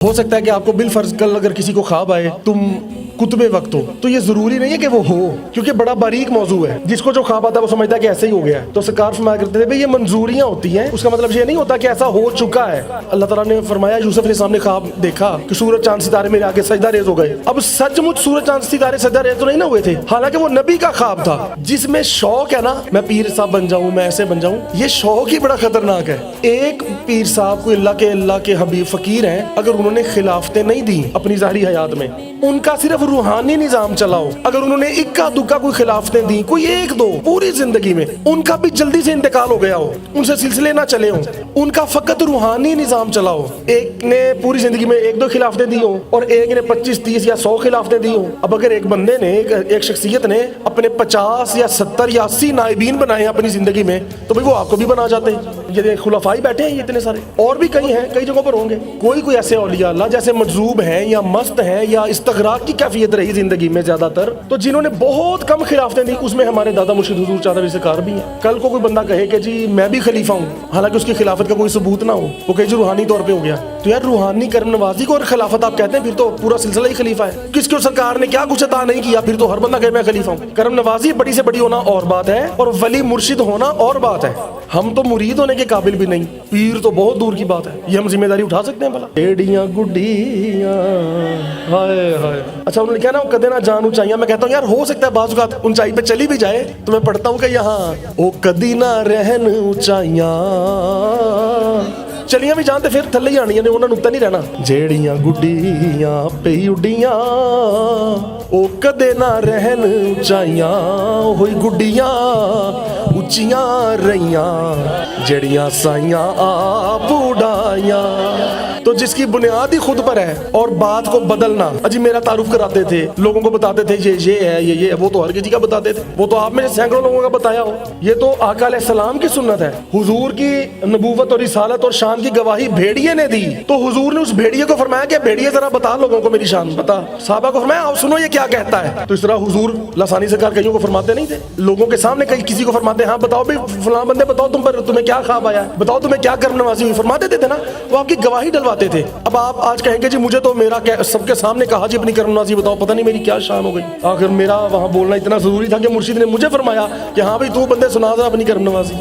हो सकता है कि आपको बिल फर्ज कल अगर किसी को ख्वाब आए तुम कुतबे वक्त हो, तो ये जरूरी नहीं है कि वो हो, क्योंकि बड़ा बारीक मौजू है। जिसको जो ख्वाब आता है वो समझता है कि ऐसे ही हो गया है। तो सरकार फरमाया करते थे भाई ये मंजूरियां होती हैं, उसका मतलब ये नहीं होता कि ऐसा हो चुका है। अल्लाह ताला ने फरमाया यूसुफ ने सामने ख्वाब देखा कि सूरज चांद सितारे मेरे आगे सजदा रेज हो गए। अब सचमुच सूरज चांद सितारे सजदा रेज तो नहीं ना हुए थे, हालांकि वो नबी का ख्वाब था। जिसमें शौक है ना, मैं पीर साहब बन जाऊं, मैं ऐसे बन जाऊं, ये शौक ही बड़ा खतरनाक है। एक पीर साहब को अल्लाह के हबीब फकीर हैं, अगर उन्होंने खिलाफतें नहीं दी अपनी ज़ाहिरी हयात में, उनका सिर्फ रूहानी निजाम चलाओ, अगर उन्होंने इक्का दुक्का कोई खिलाफतें दी, कोई एक दो पूरी जिंदगी में, उनका भी जल्दी से इंतकाल हो गया हो, उनसे सिलसिले ना चले हो, उनका फकत रूहानी निजाम चलाओ। एक ने पूरी जिंदगी में एक दो खिलाफतें दी हो और एक ने 25, 30 या 100 खिलाफतें दी हो। अब अगर एक बंदे ने एक शख्सियत ने अपने 50 या 70 या 80 नाइबीन बनाए अपनी जिंदगी में, तो भाई वो आपको भी बना जाते। ये खुलाफाई बैठे हैं ये इतने सारे, और भी कई हैं, कई जगहों पर होंगे। कोई ऐसे औलिया अल्लाह जैसे मजरूब हैं या मस्त हैं या इस्तगराक की कैफियत रही जिंदगी में ज्यादातर, तो जिन्होंने बहुत कम खिलाफतें दी, उसमें हमारे दादा मुर्शिद हुजूर चादर सरकार भी हैं। कल को कोई बंदा कहे कि जी मैं भी खलीफा हूँ, हालांकि उसकी खिलाफत का कोई सबूत ना हो, वो कहे जी रूहानी तौर पे हो गया, तो यार रूहानी करम नवाजी को और खिलाफत आप कहते हैं, फिर तो पूरा सिलसिला ही खलीफा है। किसको सरकार ने क्या कुछ अता नहीं किया, फिर तो हर बंदा कहे मैं खलीफा हूँ। करम नवाजी बड़ी से बड़ी होना और बात है, और वली मुर्शिद होना और बात है। हम तो मुरीद होने के काबिल भी नहीं, पीर तो बहुत दूर की बात है। ये हम जिम्मेदारी उठा सकते हैं भला? एड़ियां गुड्डियां हाय हाय। अच्छा उन्होंने क्या ना कदे ना जान ऊंचाइयां, मैं कहता हूँ यार हो सकता है बाज़ औक़ात ऊंचाई पे चली भी जाए, तो मैं पढ़ता हूँ कि यहाँ ओ कदी ना रहन ऊंचाइयां, चलियां भी जानते फिर थल्ले ही आनियां ने, उन्होंने उत्ता नहीं रहना। जेड़ियां गुड्डियां पे उड्डियां ओ कदे ना रहन ऊंचाइयां, होई गुड्डियां उच्चियां रहियां जड़ियां साइयां आप उड़ाइयां। तो जिसकी बुनियाद ही खुद पर है और बात को बदलना, अजी मेरा तारुफ कराते थे, लोगों को बताते थे ये है ये है, वो तो हर किसी का बताते थे, वो तो आप में सैकड़ों लोगों का बताया हो। ये तो आका अलैहिस्सलाम की सुन्नत है। हुजूर की नबूवत और रिसालत और शान की गवाही भेड़िए ने दी, तो हुजूर ने उस भेड़िए को फरमाया कि भेड़िए जरा बता लोगों को मेरी शान बता। साहबा को फरमाया आओ सुनो ये क्या कहता है। तो इस तरह हुजूर लासानी सरकार कईयों को फरमाते नहीं थे, लोगों के सामने कई किसी को फरमाते, हाँ बताओ भाई फलां बंदे बताओ तुम पर तुम्हें क्या ख्वाब आया, बताओ तुम्हें क्या करम नवाजी हुई, फरमा देते थे ना, वो आपकी गवाही डलवाते थे। अब आप आज कहेंगे जी मुझे तो मेरा सबके सामने कहा जी अपनी करम नवाजी बताओ, पता नहीं मेरी क्या शान हो गई। आखिर मेरा वहाँ बोलना इतना जरूरी था कि मुर्शिद ने मुझे फरमाया कि हाँ भाई तू बंदे सुना दे अपनी करम नवाजी।